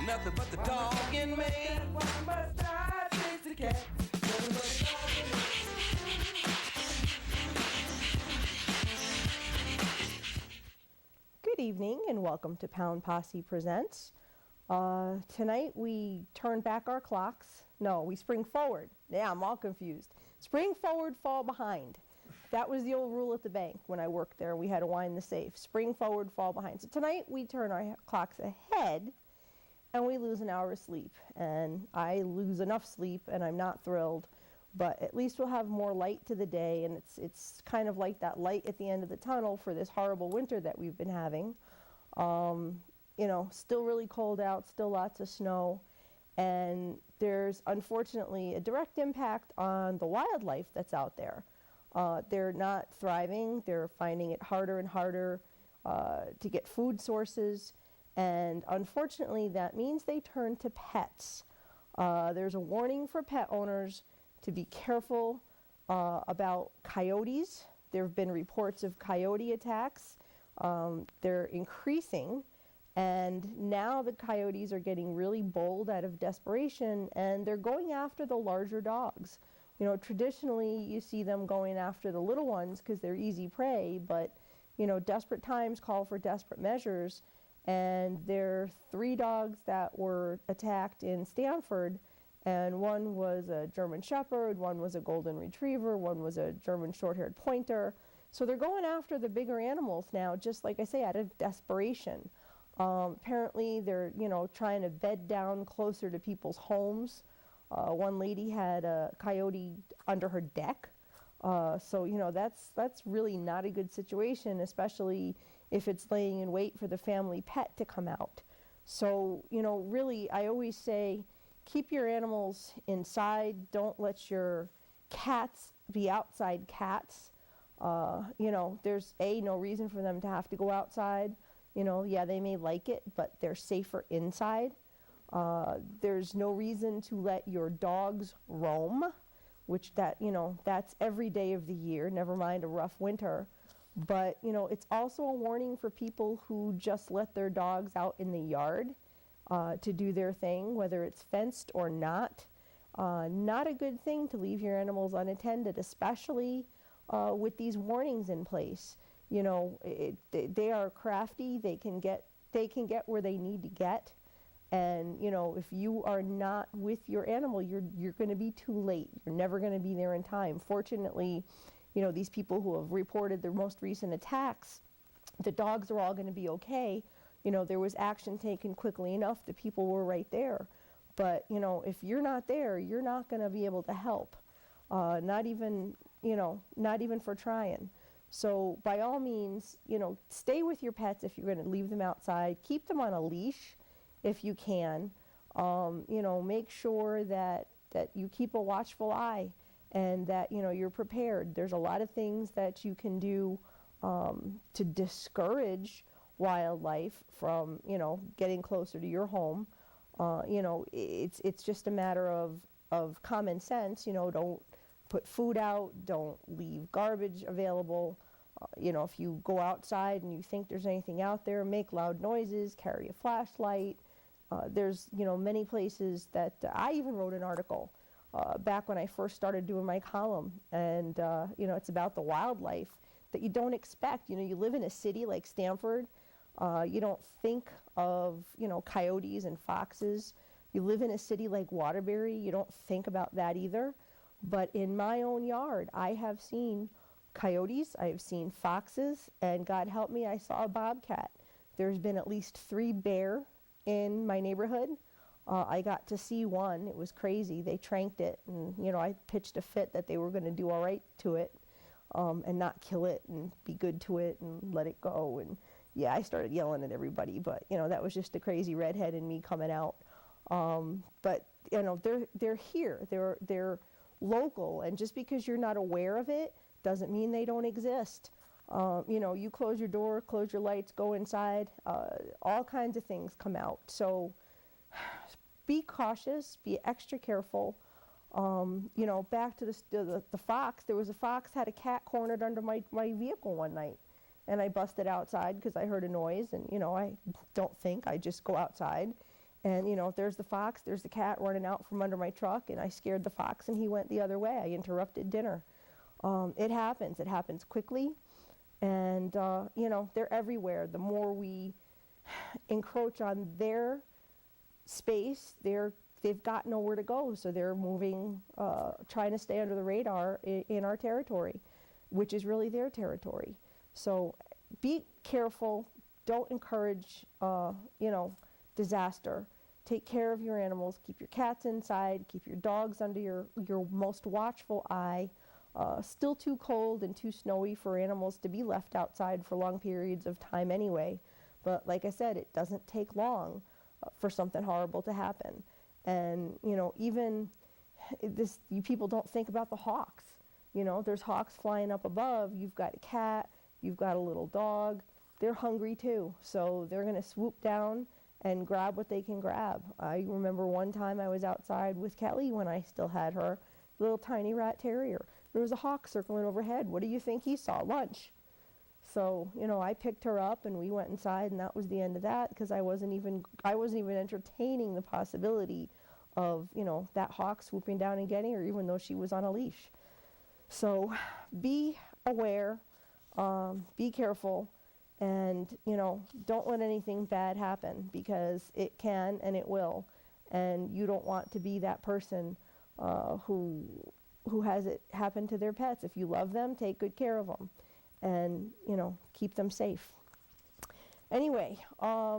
nothing but the dog in me. Why must I chase the cat? Good evening and welcome to Pound Posse Presents. Tonight we turn back our clocks. No, we spring forward. Yeah, I'm all confused. Spring forward, fall behind. That was the old rule at the bank when I worked there. We had to wind the safe. Spring forward, fall behind. So tonight we turn our clocks ahead and we lose an hour of sleep. And I lose enough sleep and I'm not thrilled. But at least we'll have more light to the day, and it's kind of like that light at the end of the tunnel for this horrible winter that we've been having. You know, still really cold out, still lots of snow, and there's unfortunately a direct impact on the wildlife that's out there. They're not thriving. They're finding it harder and harder to get food sources, and unfortunately that means they turn to pets. There's a warning for pet owners to be careful about coyotes. There have been reports of coyote attacks. They're increasing, and now the coyotes are getting really bold out of desperation, and they're going after the larger dogs. You know, traditionally you see them going after the little ones because they're easy prey, but you know, desperate times call for desperate measures, and there are 3 dogs that were attacked in Stanford. And one was a German Shepherd, one was a Golden Retriever, one was a German Short-haired Pointer. So they're going after the bigger animals now, just like I say, out of desperation. Apparently they're, you know, trying to bed down closer to people's homes. One lady had a coyote under her deck. So, you know, that's really not a good situation, especially if it's laying in wait for the family pet to come out. So, you know, really, I always say, keep your animals inside. Don't let your cats be outside cats. You know, there's no reason for them to have to go outside. You know, yeah, they may like it, but they're safer inside. There's no reason to let your dogs roam, which that's every day of the year, never mind a rough winter. But, you know, it's also a warning for people who just let their dogs out in the yard to do their thing, whether it's fenced or not. Not a good thing to leave your animals unattended, especially with these warnings in place. You know, they are crafty. They can get where they need to get, and you know, if you are not with your animal, you're going to be too late. You're never going to be there in time. Fortunately, you know, these people who have reported their most recent attacks, the dogs are all going to be okay. You know, there was action taken quickly enough. The people were right there. But, you know, if you're not there, you're not going to be able to help. Not even for trying. So by all means, you know, stay with your pets if you're going to leave them outside. Keep them on a leash if you can. You know, make sure that you keep a watchful eye and that, you know, you're prepared. There's a lot of things that you can do to discourage wildlife from, you know, getting closer to your home. You know, it's just a matter of common sense. You know, don't put food out, don't leave garbage available. You know, if you go outside and you think there's anything out there, make loud noises, carry a flashlight. There's, you know, many places that I even wrote an article back when I first started doing my column, and you know, it's about the wildlife that you don't expect. You know, you live in a city like Stanford. You don't think of, you know, coyotes and foxes. You live in a city like Waterbury, you don't think about that either. But in my own yard, I have seen coyotes, I have seen foxes, and God help me, I saw a bobcat. There's been at least 3 bear in my neighborhood. I got to see one. It was crazy. They tranked it, and, you know, I pitched a fit that they were going to do all right to it and not kill it and be good to it and let it go. And yeah, I started yelling at everybody, but, you know, that was just the crazy redhead in me coming out. But, you know, they're here. They're local, and just because you're not aware of it doesn't mean they don't exist. You know, you close your door, close your lights, go inside, all kinds of things come out. So be cautious, be extra careful. You know, back to the fox, there was a fox had a cat cornered under my vehicle one night. And I busted outside because I heard a noise, and, you know, I don't think, I just go outside. And, there's the fox, there's the cat running out from under my truck, and I scared the fox and he went the other way. I interrupted dinner. It happens. It happens quickly. And, they're everywhere. The more we encroach on their space, they've got nowhere to go. So they're moving, trying to stay under the radar in our territory, which is really their territory. So be careful. Don't encourage, disaster. Take care of your animals. Keep your cats inside. Keep your dogs under your most watchful eye. Still too cold and too snowy for animals to be left outside for long periods of time anyway. But like I said, it doesn't take long for something horrible to happen. And, even this, you people don't think about the hawks. There's hawks flying up above. You've got a cat. You've got a little dog. They're hungry too. So they're going to swoop down and grab what they can grab. I remember one time I was outside with Kelly when I still had her, little tiny rat terrier. There was a hawk circling overhead. What do you think he saw? Lunch. So, I picked her up and we went inside, and that was the end of that, because I wasn't even entertaining the possibility of, that hawk swooping down and getting her, even though she was on a leash. So be aware, be careful, and, don't let anything bad happen, because it can and it will. And you don't want to be that person who has it happen to their pets. If you love them, take good care of them and, keep them safe. Anyway, I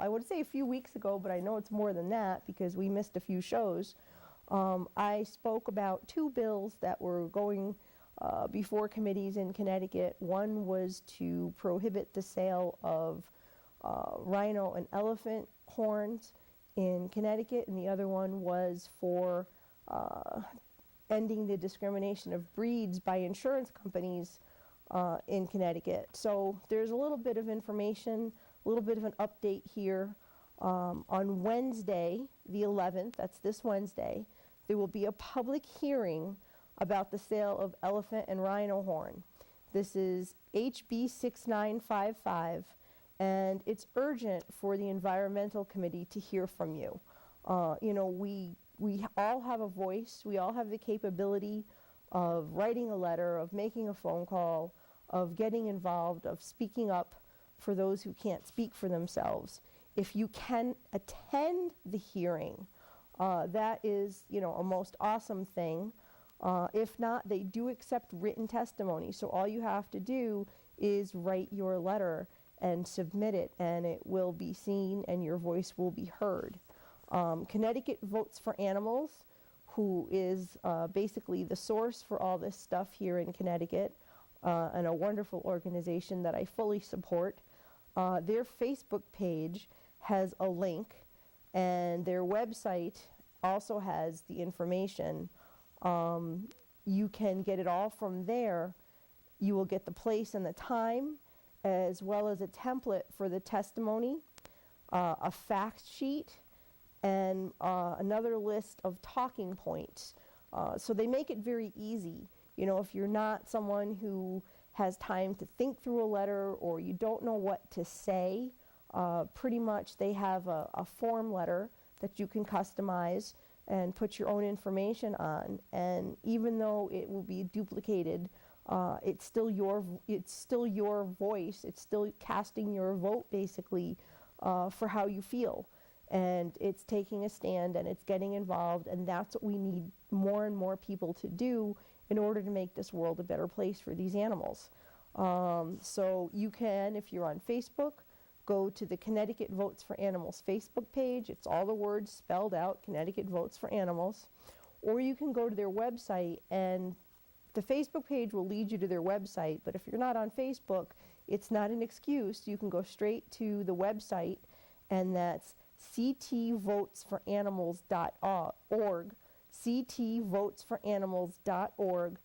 would say a few weeks ago, but I know it's more than that because we missed a few shows. I spoke about two bills that were going before committees in Connecticut. One was to prohibit the sale of rhino and elephant horns in Connecticut, and the other one was for ending the discrimination of breeds by insurance companies in Connecticut. So there's a little bit of information, a little bit of an update here. On Wednesday, the 11th, that's this Wednesday, there will be a public hearing about the sale of elephant and rhino horn. This is HB 6955, and it's urgent for the Environmental Committee to hear from you. We all have a voice. We all have the capability of writing a letter, of making a phone call, of getting involved, of speaking up for those who can't speak for themselves. If you can attend the hearing, that is, a most awesome thing. If not, they do accept written testimony. So all you have to do is write your letter and submit it, and it will be seen and your voice will be heard. Connecticut Votes for Animals, who is basically the source for all this stuff here in Connecticut, and a wonderful organization that I fully support. Their Facebook page has a link, and their website also has the information. You can get it all from there. You will get the place and the time, as well as a template for the testimony, a fact sheet, and another list of talking points. So they make it very easy. If you're not someone who has time to think through a letter, or you don't know what to say, pretty much they have a form letter that you can customize and put your own information on. And even though it will be duplicated, it's still your voice. It's still casting your vote, basically, for how you feel. And it's taking a stand, and it's getting involved, and that's what we need more and more people to do in order to make this world a better place for these animals. So you can, if you're on Facebook, go to the Connecticut Votes for Animals Facebook page. It's all the words spelled out, Connecticut Votes for Animals. Or you can go to their website, and the Facebook page will lead you to their website. But if you're not on Facebook, it's not an excuse. You can go straight to the website, and that's ctvotesforanimals.org, ctvotesforanimals.org,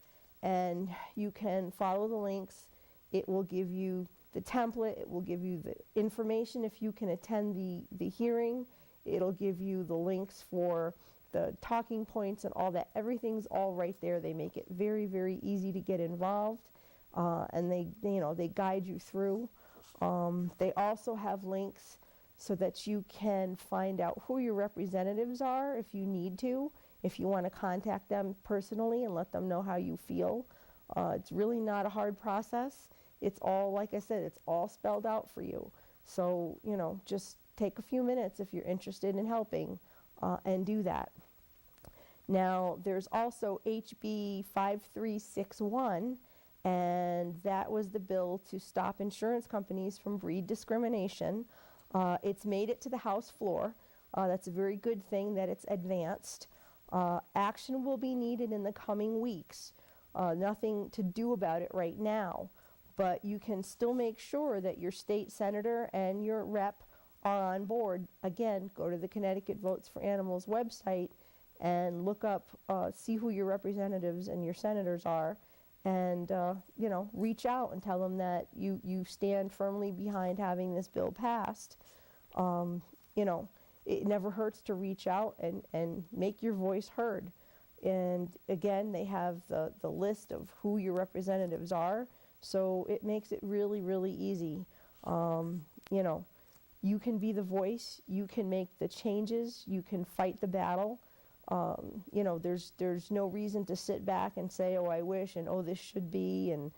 and you can follow the links. It will give you the template. It will give you the information if you can attend the hearing. It'll give you the links for the talking points and all that. Everything's all right there. They make it very, very easy to get involved, and they guide you through. They also have links so that you can find out who your representatives are if you need to, if you want to contact them personally and let them know how you feel. It's really not a hard process. It's all, like I said, it's all spelled out for you. So, just take a few minutes if you're interested in helping and do that. Now, there's also HB 5361, and that was the bill to stop insurance companies from breed discrimination. It's made it to the House floor. That's a very good thing that it's advanced. Action will be needed in the coming weeks. Nothing to do about it right now, but you can still make sure that your state senator and your rep are on board. Again, go to the Connecticut Votes for Animals website and look up, see who your representatives and your senators are, and reach out and tell them that you stand firmly behind having this bill passed. It never hurts to reach out and make your voice heard. And again, they have the list of who your representatives are, so it makes it really, really easy. You can be the voice, you can make the changes, you can fight the battle. There's no reason to sit back and say, oh, I wish, and oh, this should be, and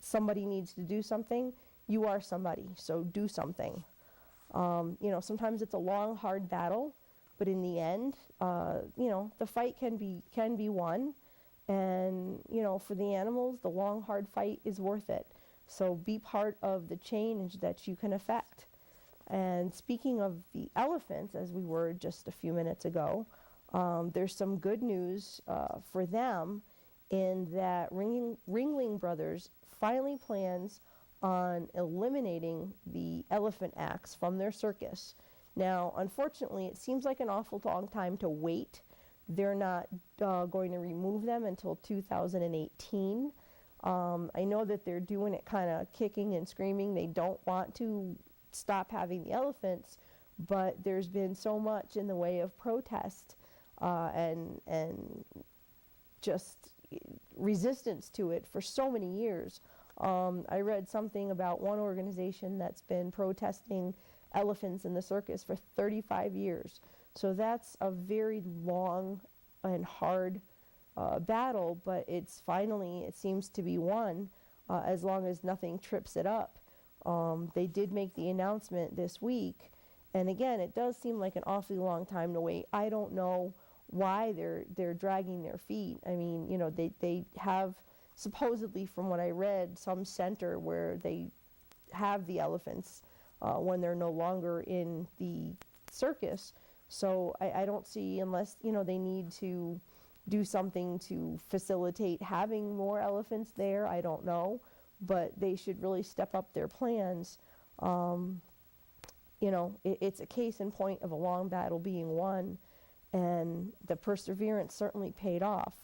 somebody needs to do something. You are somebody, so do something. Sometimes it's a long, hard battle, but in the end, the fight can be won, and for the animals, the long, hard fight is worth it. So be part of the change that you can affect. And speaking of the elephants, as we were just a few minutes ago, there's some good news for them in that Ringling Brothers finally plans on eliminating the elephant acts from their circus. Now, unfortunately, it seems like an awful long time to wait. They're not going to remove them until 2018. I know that they're doing it kind of kicking and screaming. They don't want to stop having the elephants, but there's been so much in the way of protest and just resistance to it for so many years. I read something about one organization that's been protesting elephants in the circus for 35 years. So that's a very long and hard battle, but it seems to be won as long as nothing trips it up. They did make the announcement this week, and again, it does seem like an awfully long time to wait. I don't know why they're dragging their feet. I mean, they have supposedly, from what I read, some center where they have the elephants when they're no longer in the circus. So I don't see, unless they need to do something to facilitate having more elephants there. I don't know, but they should really step up their plans. It's a case in point of a long battle being won, and the perseverance certainly paid off.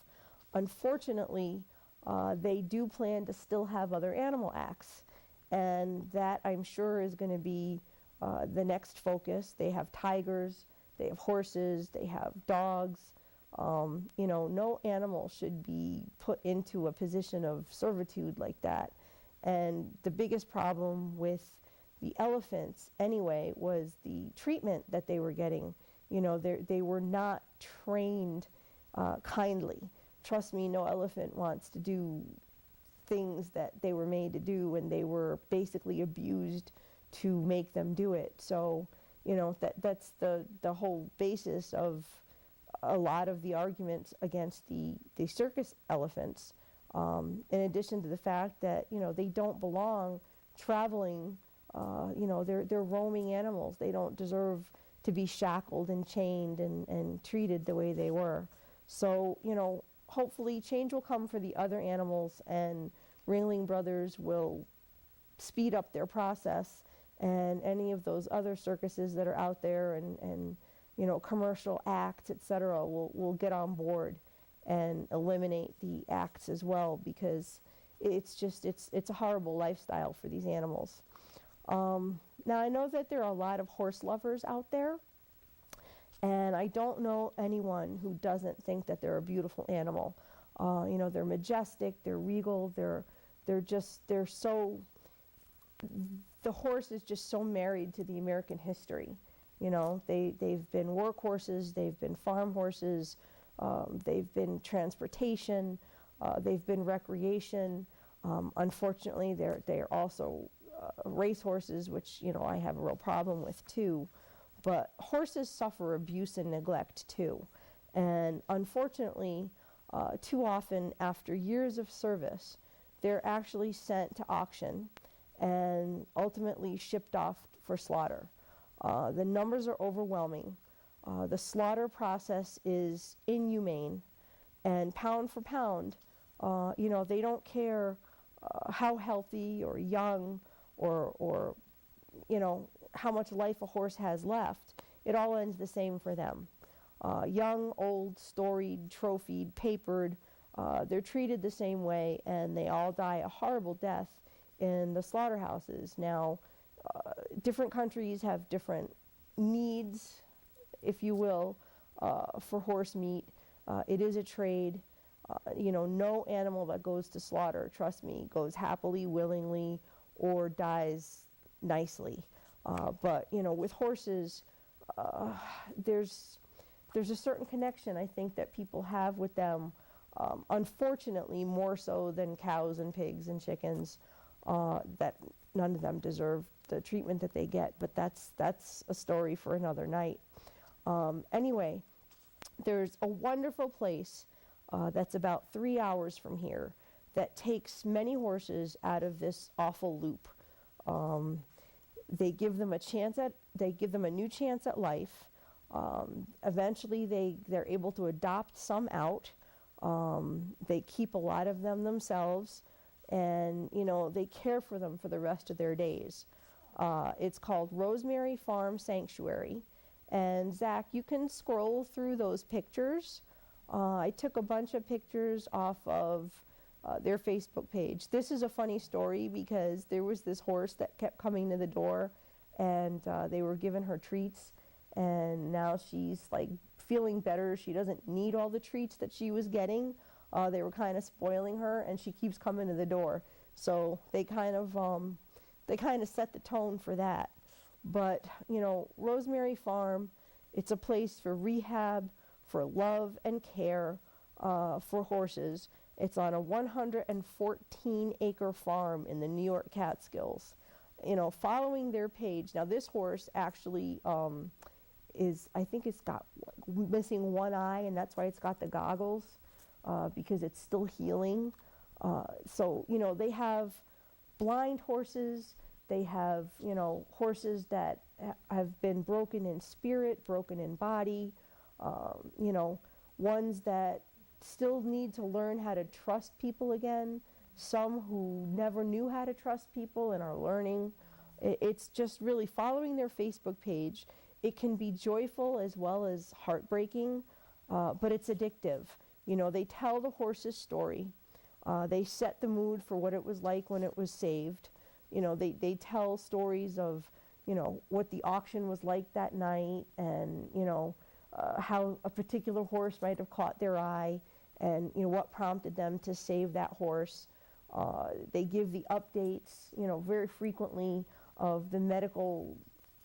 Unfortunately, they do plan to still have other animal acts, and that I'm sure is going to be the next focus. They have tigers, they have horses, they have dogs. No animal should be put into a position of servitude like that. And the biggest problem with the elephants anyway was the treatment that they were getting. They were not trained kindly. Trust me, no elephant wants to do things that they were made to do, and they were basically abused to make them do it. So, that's the whole basis of a lot of the arguments against the circus elephants. In addition to the fact that, they don't belong traveling, they're roaming animals. They don't deserve to be shackled and chained and treated the way they were. So, hopefully change will come for the other animals, and Ringling Brothers will speed up their process, and any of those other circuses that are out there and commercial acts, etc., will get on board and eliminate the acts as well, because it's a horrible lifestyle for these animals. Now, I know that there are a lot of horse lovers out there, and I don't know anyone who doesn't think that they're a beautiful animal. They're majestic, they're regal, they're the horse is just so married to the American history. They've been workhorses, they've been farm horses, they've been transportation, they've been recreation. Unfortunately, they're also race horses, which I have a real problem with too. But horses suffer abuse and neglect too, and unfortunately, too often after years of service, they're actually sent to auction and ultimately shipped off for slaughter. The numbers are overwhelming. The slaughter process is inhumane, and pound for pound, they don't care how healthy or young or how much life a horse has left. It all ends the same for them. Young, old, storied, trophied, papered, they're treated the same way, and they all die a horrible death in the slaughterhouses. Now, different countries have different needs, if you will, for horse meat. It is a trade. No animal that goes to slaughter, trust me, goes happily, willingly, or dies nicely. But with horses, there's a certain connection, I think, that people have with them, unfortunately more so than cows and pigs and chickens, that none of them deserve the treatment that they get, but that's a story for another night. Anyway, there's a wonderful place that's about 3 hours from here that takes many horses out of this awful loop. They give them a new chance at life. Eventually they're able to adopt some out. They keep a lot of them themselves, and they care for them for the rest of their days. It's called Rosemary Farm Sanctuary, and Zach, you can scroll through those pictures. I took a bunch of pictures off of their Facebook page. This is a funny story because there was this horse that kept coming to the door, and they were giving her treats, and now she's like feeling better. She doesn't need all the treats that she was getting. They were kind of spoiling her, and she keeps coming to the door. So they kind of set the tone for that. But Rosemary Farm, it's a place for rehab, for love and care for horses. It's on a 114-acre farm in the New York Catskills. Following their page, now this horse actually I think it's got missing one eye, and that's why it's got the goggles, because it's still healing. So they have blind horses. They have, horses that have been broken in spirit, broken in body, ones that still need to learn how to trust people again, some who never knew how to trust people and are learning. It's just really following their Facebook page. It can be joyful as well as heartbreaking, but it's addictive. They tell the horse's story. They set the mood for what it was like when it was saved. They tell stories of, what the auction was like that night, and, how a particular horse might have caught their eye, and, what prompted them to save that horse. They give the updates, very frequently of the medical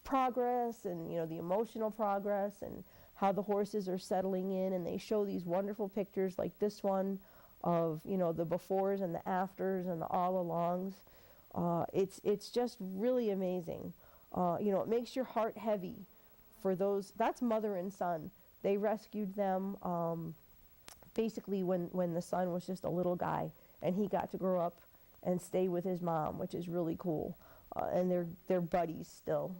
progress and, the emotional progress and how the horses are settling in, and they show these wonderful pictures like this one of, the befores and the afters and the all-alongs. It's just really amazing. It makes your heart heavy for those. That's mother and son. They rescued them basically when the son was just a little guy, and he got to grow up and stay with his mom, which is really cool. And they're buddies still,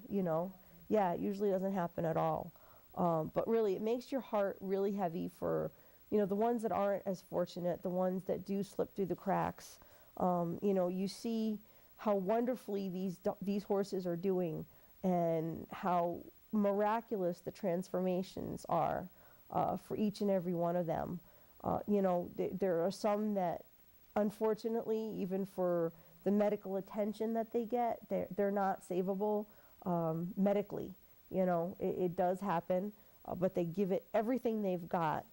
Yeah, it usually doesn't happen at all. But really, it makes your heart really heavy for, the ones that aren't as fortunate, the ones that do slip through the cracks. You see how wonderfully these horses are doing, and how miraculous the transformations are for each and every one of them. There are some that, unfortunately, even for the medical attention that they get, they're not savable medically. It does happen, but they give it everything they've got.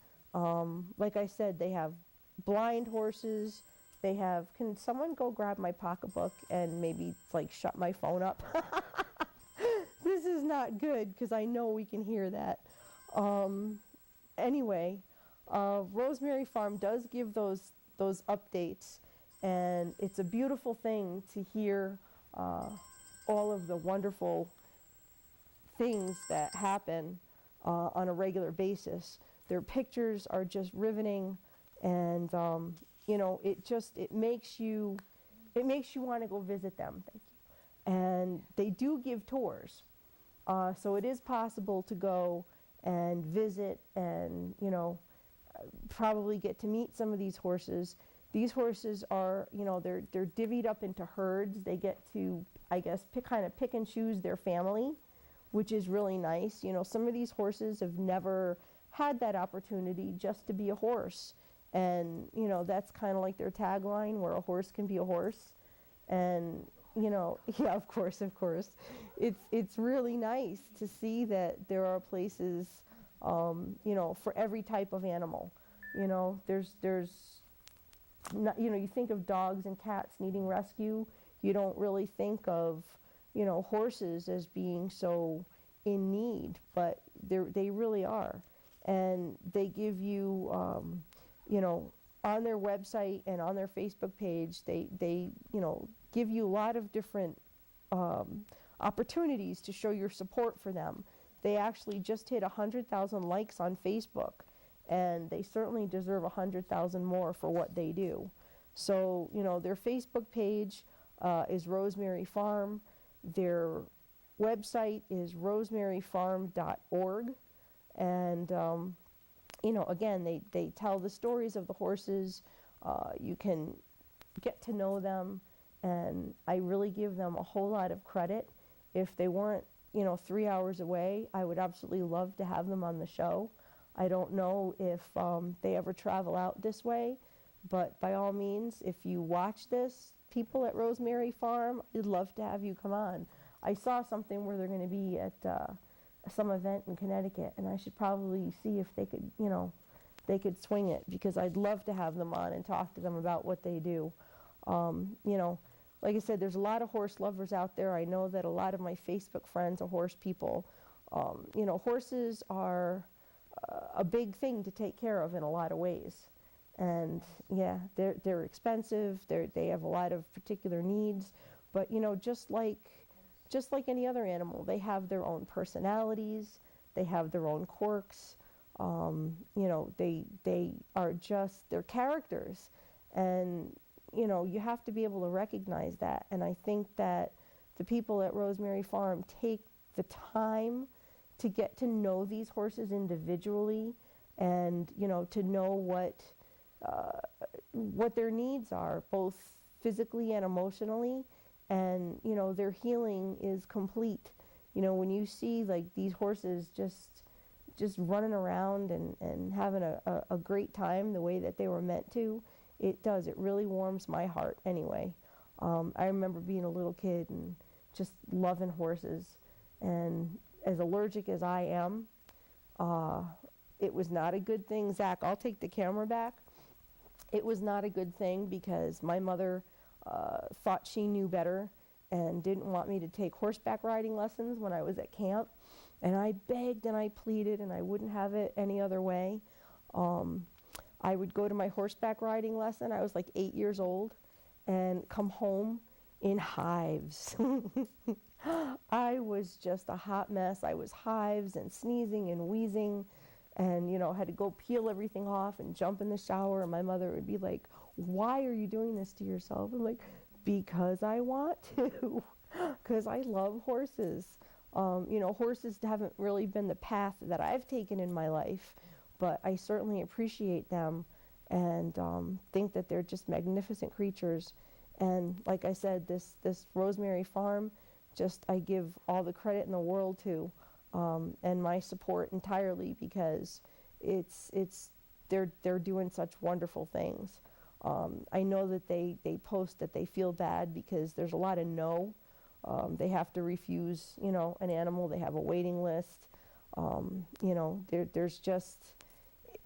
Like I said, they have blind horses, They have, can someone go grab my pocketbook and maybe like shut my phone up? This is not good because I know we can hear that. Anyway, Rosemary Farm does give those updates, and it's a beautiful thing to hear all of the wonderful things that happen on a regular basis. Their pictures are just riveting, and you know, it makes you want to go visit them. Thank you. And they do give tours, so it is possible to go and visit, and you know, probably get to meet some of these horses. These horses are, you know, they're divvied up into herds. They get to, I guess, kind of pick and choose their family, which is really nice. You know, some of these horses have never had that opportunity just to be a horse. And, you know, that's kind of like their tagline, where a horse can be a horse. And, you know, yeah, of course. It's really nice to see that there are places, you know, for every type of animal. You know, there's not, you know, you think of dogs and cats needing rescue. You don't really think of, you know, horses as being so in need, but they really are. And they give you, you know, on their website and on their Facebook page, they you know, give you a lot of different opportunities to show your support for them. They actually just hit 100,000 likes on Facebook, and they certainly deserve 100,000 more for what they do. So, you know, their Facebook page is Rosemary Farm. Their website is rosemaryfarm.org. And, you know, again, they tell the stories of the horses. You can get to know them, and I really give them a whole lot of credit. If they weren't, you know, 3 hours away, I would absolutely love to have them on the show. I don't know if they ever travel out this way, but by all means, if you watch this, people at Rosemary Farm, I'd love to have you come on. I saw something where they're going to be at some event in Connecticut, and I should probably see if they could, you know, they could swing it, because I'd love to have them on and talk to them about what they do. You know, like I said, there's a lot of horse lovers out there. I know that a lot of my Facebook friends are horse people. You know, horses are a big thing to take care of in a lot of ways. And yeah, they're expensive. They have a lot of particular needs, but you know, just like any other animal, they have their own personalities. They have their own quirks. You know, they are just, they're characters, and you know, you have to be able to recognize that. And I think that the people at Rosemary Farm take the time to get to know these horses individually, and you know, to know what their needs are, both physically and emotionally. And you know, their healing is complete. You know, when you see like these horses just running around and having a great time the way that they were meant to, it really warms my heart anyway. I remember being a little kid and just loving horses, and as allergic as I am, it was not a good thing. Zach, I'll take the camera back. It was not a good thing, because my mother thought she knew better and didn't want me to take horseback riding lessons when I was at camp. And I begged and I pleaded, and I wouldn't have it any other way. I would go to my horseback riding lesson. I was like 8 years old, and come home in hives. I was just a hot mess. I was hives and sneezing and wheezing, and you know, had to go peel everything off and jump in the shower. And my mother would be like, "Why are you doing this to yourself?" I'm like, "Because I want to, because I love horses." You know, horses haven't really been the path that I've taken in my life, but I certainly appreciate them, and think that they're just magnificent creatures. And like I said, this Rosemary Farm, just I give all the credit in the world to, and my support entirely, because they're doing such wonderful things. I know that they post that they feel bad because there's a lot of no. They have to refuse, you know, an animal. They have a waiting list. You know, there's just,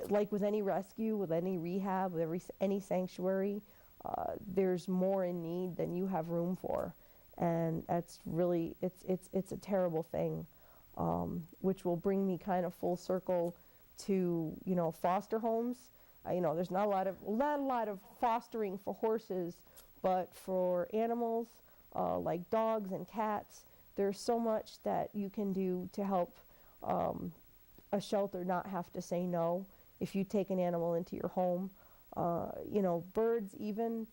like with any rescue, with any rehab, with any sanctuary, there's more in need than you have room for. And that's really, it's a terrible thing, which will bring me kind of full circle to, foster homes. There's not a lot of fostering for horses, but for animals like dogs and cats, there's so much that you can do to help a shelter not have to say no if you take an animal into your home. Birds even,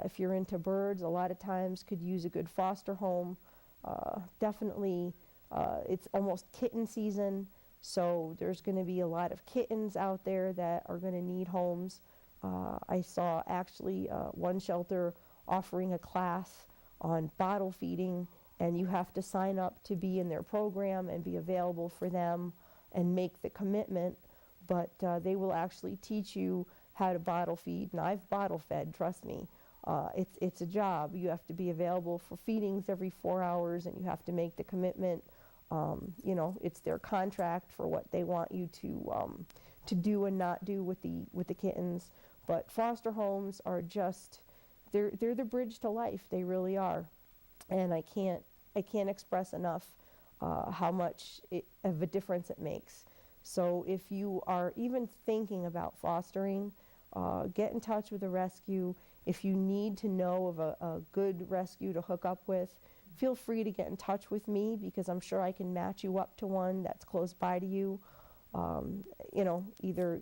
if you're into birds, a lot of times could use a good foster home. Definitely, it's almost kitten season, so there's going to be a lot of kittens out there that are going to need homes. I saw actually one shelter offering a class on bottle feeding, and you have to sign up to be in their program and be available for them and make the commitment, but they will actually teach you how to bottle feed, and I've bottle fed, trust me. It's a job. You have to be available for feedings every 4 hours, and you have to make the commitment. It's their contract for what they want you to do and not do with the kittens. But foster homes are just, they're the bridge to life. They really are, and I can't express enough how much of a difference it makes. So if you are even thinking about fostering, get in touch with a rescue. If you need to know of a good rescue to hook up with, feel free to get in touch with me, because I'm sure I can match you up to one that's close by to you. Either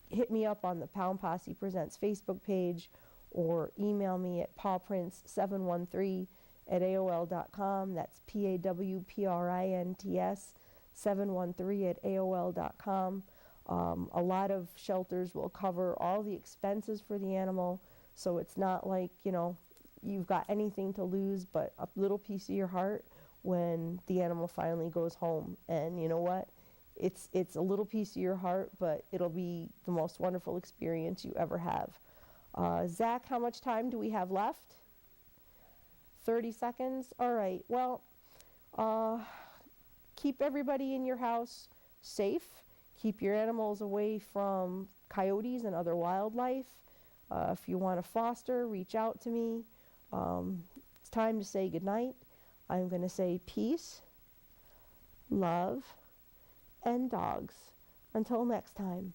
hit me up on the Pound Posse Presents Facebook page or email me at pawprints713@aol.com. That's PAWPRINTS 713@aol.com. A lot of shelters will cover all the expenses for the animal, so it's not like, you've got anything to lose but a little piece of your heart when the animal finally goes home. And you know what? It's a little piece of your heart, but it'll be the most wonderful experience you ever have. Zach, how much time do we have left? 30 seconds? All right. Well, keep everybody in your house safe. Keep your animals away from coyotes and other wildlife. If you want to foster, reach out to me. It's time to say goodnight. I'm going to say peace, love, and dogs. Until next time.